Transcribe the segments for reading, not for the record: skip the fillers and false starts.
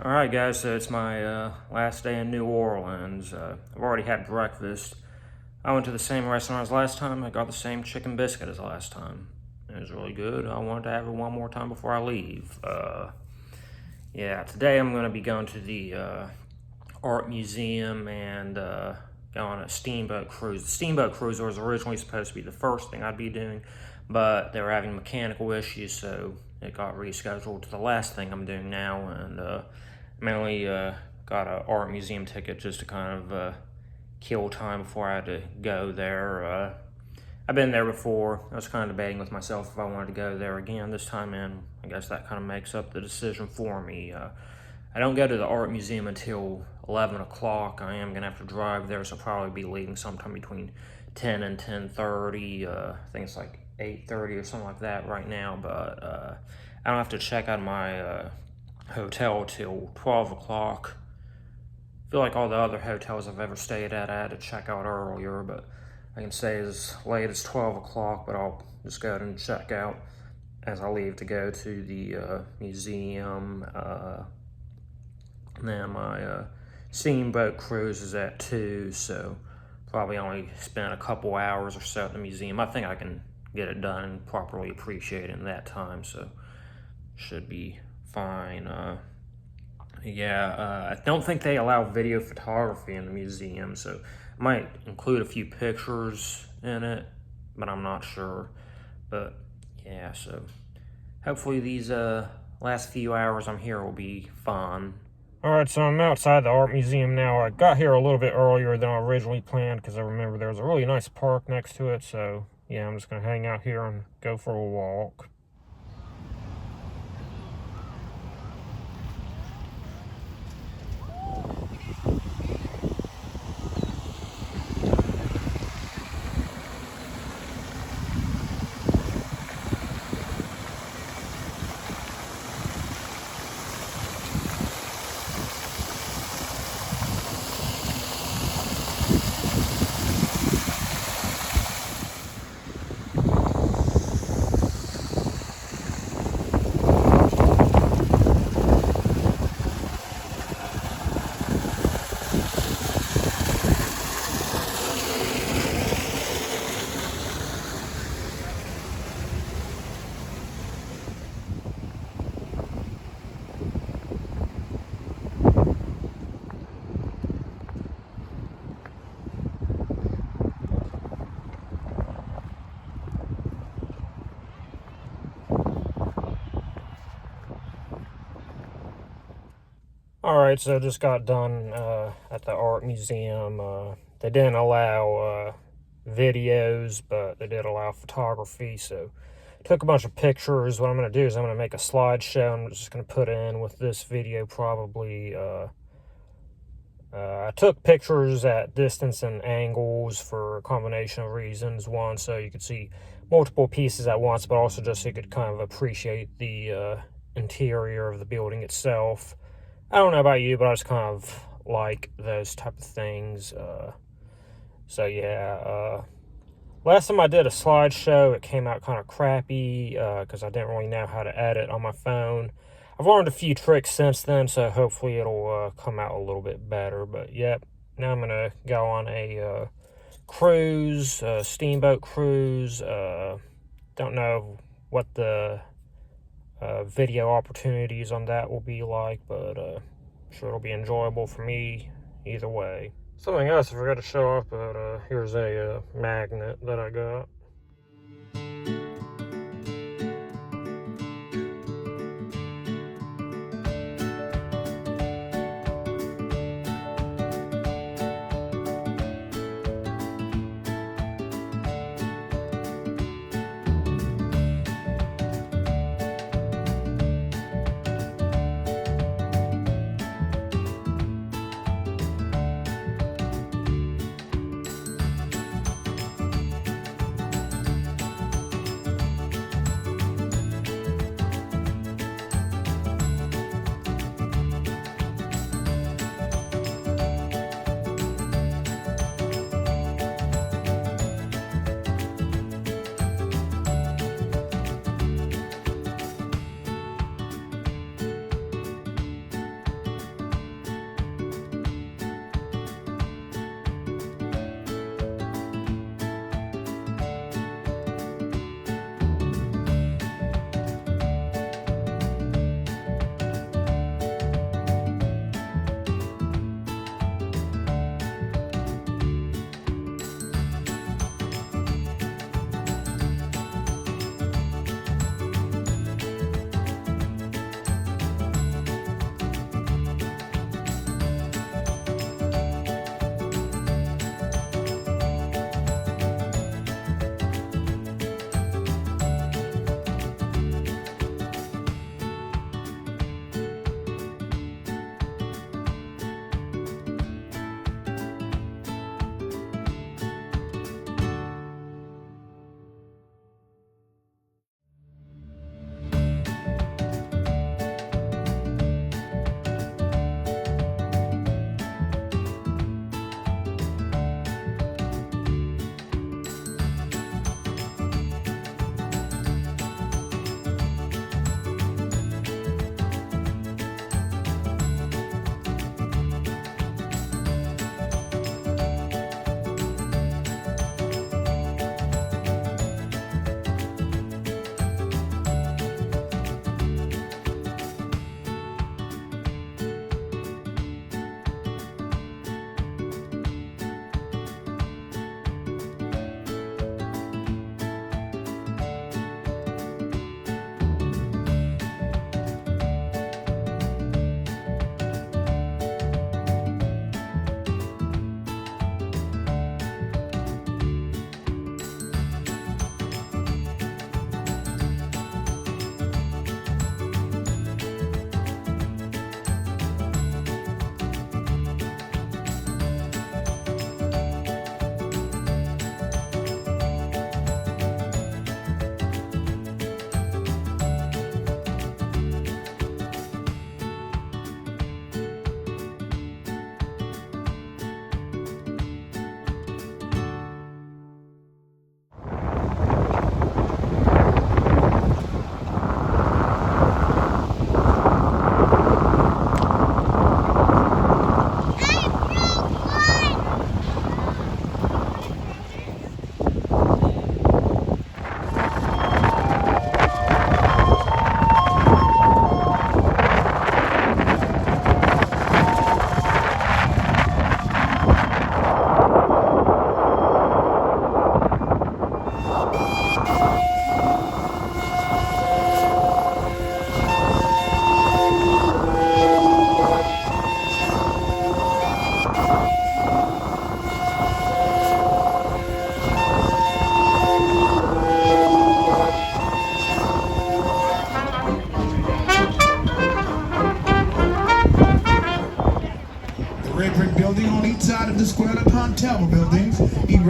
Alright guys, so it's my last day in New Orleans. I've already had breakfast. I went to the same restaurant as last time. I got the same chicken biscuit as last time. It was really good. I wanted to have it one more time before I leave. Yeah, today I'm going to be going to the art museum and go on a steamboat cruise. The steamboat cruise was originally supposed to be the first thing I'd be doing, but they were having mechanical issues, so it got rescheduled to the last thing I'm doing now. And mainly got an art museum ticket just to kind of kill time before I had to go there. I've been there before. I was kind of debating with myself if I wanted to go there again this time, and I guess that kind of makes up the decision for me. I don't go to the art museum until 11 o'clock. I am going to have to drive there, so I'll probably be leaving sometime between 10 and 10:30. I think it's like 8:30 or something like that right now, but I don't have to check out my hotel till 12 o'clock. I feel like all the other hotels I've ever stayed at, I had to check out earlier, but I can stay as late as 12 o'clock, but I'll just go ahead and check out as I leave to go to the museum. And then my steamboat cruise is at 2, so probably only spend a couple hours or so at the museum. I think I can get it done and properly appreciate it in that time, so should be fine. I don't think they allow video photography in the museum, so I might include a few pictures in it, but I'm not sure. But yeah, so hopefully these last few hours I'm here will be fun. Alright, so I'm outside the art museum now. I got here a little bit earlier than I originally planned because I remember there was a really nice park next to it, so yeah, I'm just going to hang out here and go for a walk. Alright, so just got done at the art museum. They didn't allow videos, but they did allow photography, so took a bunch of pictures. What I'm going to do is I'm going to make a slideshow. I'm just going to put in with this video probably. I took pictures at distance and angles for a combination of reasons. One, so you could see multiple pieces at once, but also just so you could kind of appreciate the interior of the building itself. I don't know about you, but I just kind of like those type of things. So yeah, last time I did a slideshow, it came out kind of crappy because I didn't really know how to edit on my phone. I've learned a few tricks since then, so hopefully it'll come out a little bit better. But yep, now I'm going to go on a cruise, steamboat cruise. Don't know what the video opportunities on that will be like, but I'm sure it'll be enjoyable for me either way. Something else I forgot to show off, but here's a magnet that I got.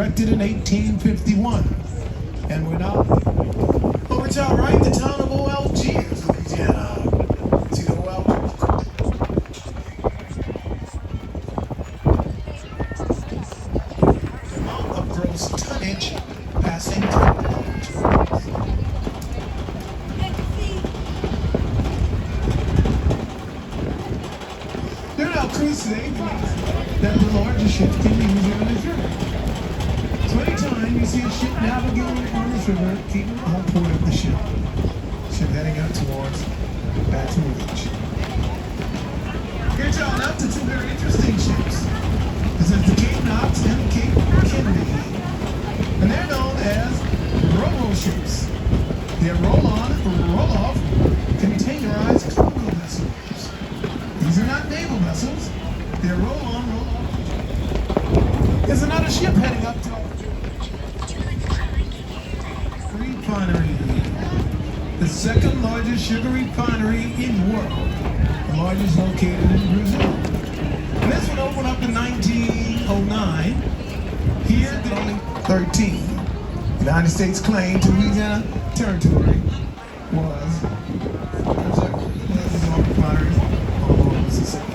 erected in 1851. And we're now over to our right, the town of Algiers, Louisiana. See the OLG? The amount of gross tonnage passing through. There are now crews today that the largest ships can be used on this river. So anytime you see a ship navigating on this river, keep on port of the ship. Ship heading out towards Baton Rouge. Here, y'all, up to two very interesting ships. This is the Cape Knox and the Cape Kennedy. And they're known as Ro-Ro ships. They're roll-on, roll-off, containerized cargo vessels. These are not naval vessels. They're roll-on, roll-off. There's another ship heading up to refinery. The second largest sugar refinery in the world. The largest located in Brazil. And this one opened up in 1909. Here, there only 13. The United States claim to Louisiana territory was refinery on Mississippi.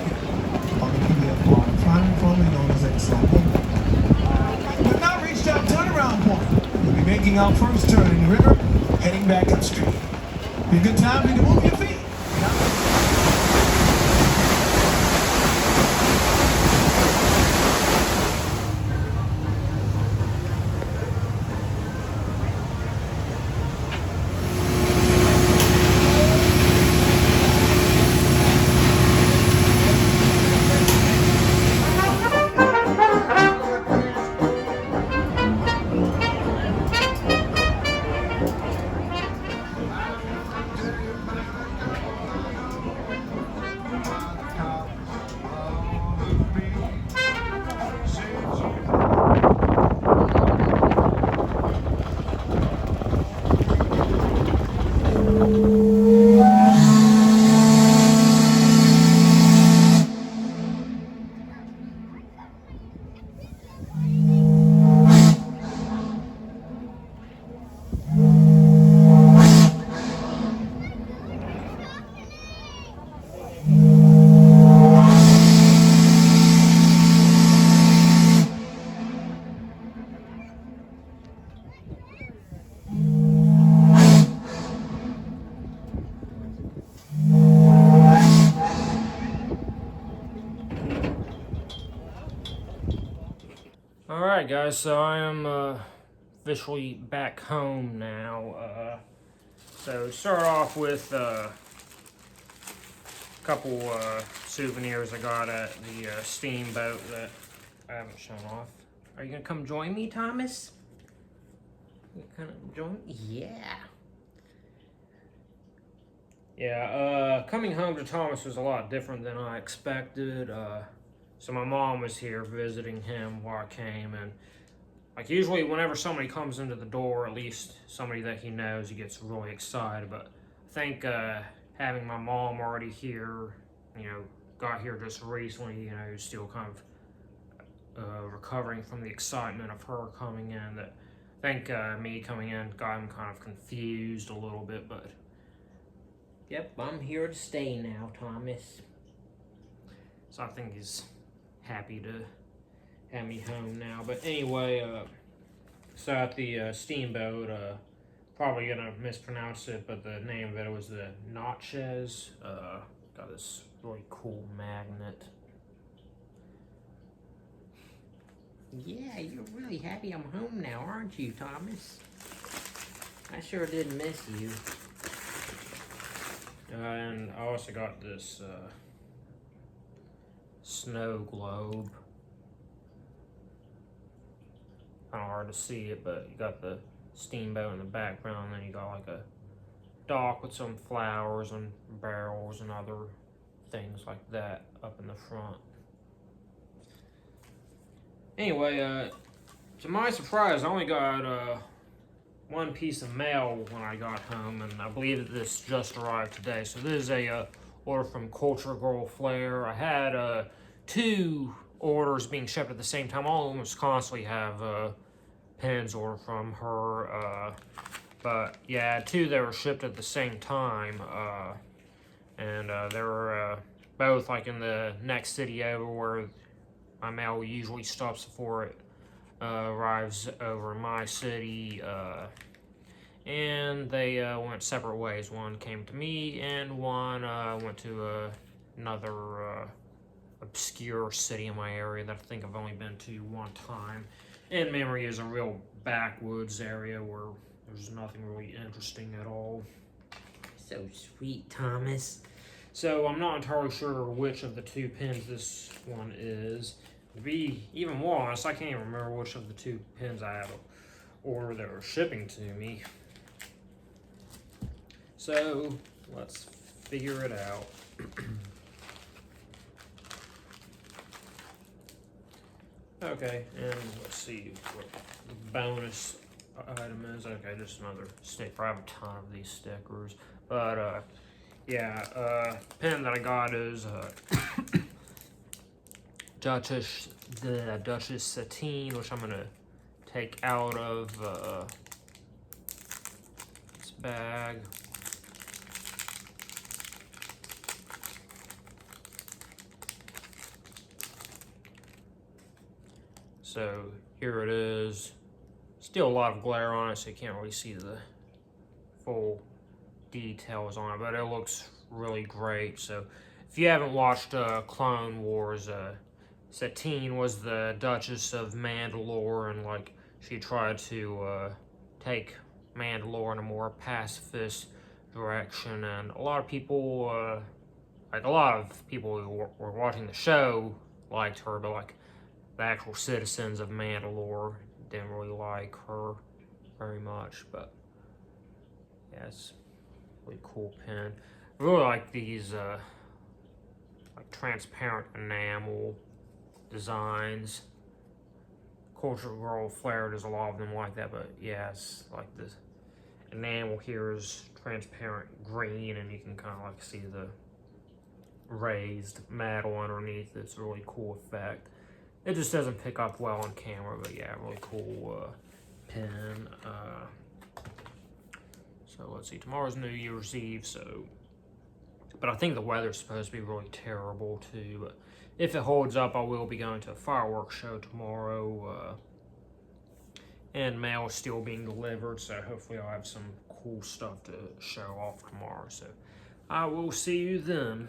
On the PBF refinery, formerly known as Exxon. We've now reached our turnaround point. We'll be making our first turn in the river, heading back upstream. Be a good time for you to move your feet. Alright guys, so I am officially back home now. So start off with a couple souvenirs I got at the Steamboat that I haven't shown off. Are you gonna come join me, Thomas? You gonna join me? Yeah. Yeah, coming home to Thomas was a lot different than I expected. So my mom was here visiting him while I came, and like usually whenever somebody comes into the door, at least somebody that he knows, he gets really excited. But I think having my mom already here, got here just recently, still kind of recovering from the excitement of her coming in, that I think me coming in got him kind of confused a little bit, but yep, I'm here to stay now, Thomas. So I think he's happy to have me home now. But anyway, so at the Steamboat, probably gonna mispronounce it, but the name of it was the Notches. Got this really cool magnet. Yeah, you're really happy I'm home now, aren't you, Thomas? I sure did miss you. And I also got this snow globe. Kind of hard to see it, but you got the steamboat in the background, and then you got like a dock with some flowers and barrels and other things like that up in the front. Anyway, to my surprise, I only got one piece of mail when I got home, and I believe that this just arrived today. So this is a order from Culture Girl Flair. I had two orders being shipped at the same time. I almost constantly have pins ordered from her. But yeah, two that were shipped at the same time. And they were both like in the next city over where my mail usually stops before it arrives over in my city. And they went separate ways. One came to me, and one went to another obscure city in my area that I think I've only been to one time. And Memory is a real backwoods area where there's nothing really interesting at all. So sweet, Thomas. So I'm not entirely sure which of the two pins this one is. To be even more honest, I can't even remember which of the two pins I have ordered that were shipping to me. So let's figure it out. Okay, and let's see what the bonus item is. Okay, just another sticker. I have a ton of these stickers, but yeah, pen that I got is Duchess Satine, which I'm gonna take out of this bag. So here it is. Still a lot of glare on it, so you can't really see the full details on it, but it looks really great. So if you haven't watched Clone Wars, Satine was the Duchess of Mandalore, and like she tried to take Mandalore in a more pacifist direction, and a lot of people who were watching the show liked her, but like the actual citizens of Mandalore didn't really like her very much. But yeah, it's a really cool pen. I really like these like transparent enamel designs. Culture Girl Flare does a lot of them like that, but yeah, it's like this enamel here is transparent green, and you can kind of like see the raised metal underneath. It's a really cool effect. It just doesn't pick up well on camera, but yeah, really cool pen. So let's see, tomorrow's New Year's Eve, but I think the weather's supposed to be really terrible too. But if it holds up, I will be going to a fireworks show tomorrow, and mail is still being delivered, so hopefully I'll have some cool stuff to show off tomorrow. So I will see you then.